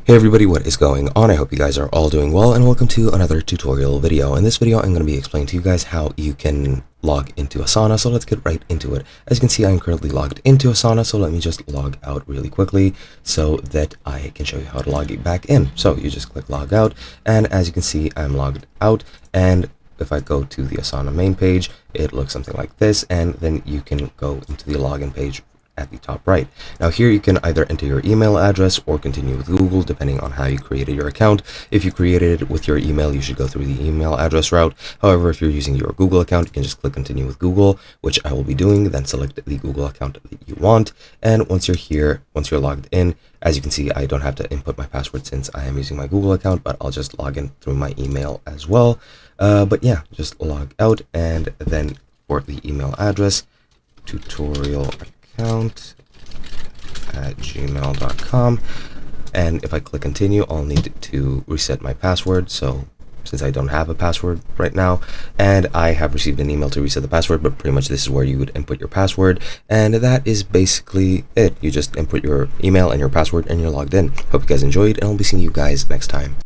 Hey everybody, what is going on? I hope you guys are all doing well, and welcome to another tutorial video. In this video, I'm going to be explaining to you guys how you can log into Asana, so let's get right into it. As you can see, I'm currently logged into Asana, so let me just log out really quickly so that I can show you how to log back in. So you just click log out, and as you can see, I'm logged out, and if I go to the Asana main page, it looks something like this, and then you can go into the login page at the top right. Now here you can either enter your email address or continue with Google depending on how you created your account. If you created it with your email, you should go through the email address route. However, if you're using your Google account, you can just click continue with Google, which I will be doing, then select the Google account that you want. And once you're here, once you're logged in, as you can see, I don't have to input my password since I am using my Google account, but I'll just log in through my email as well. But yeah, just log out, and then for the email address, tutorialaccount@gmail.com, and if I click continue, I'll need to reset my password, so since I don't have a password right now, and I have received an email to reset the password, but pretty much this is where you would input your password, and that is basically it. You just input your email and your password and you're logged in. Hope you guys enjoyed, and I'll be seeing you guys next time.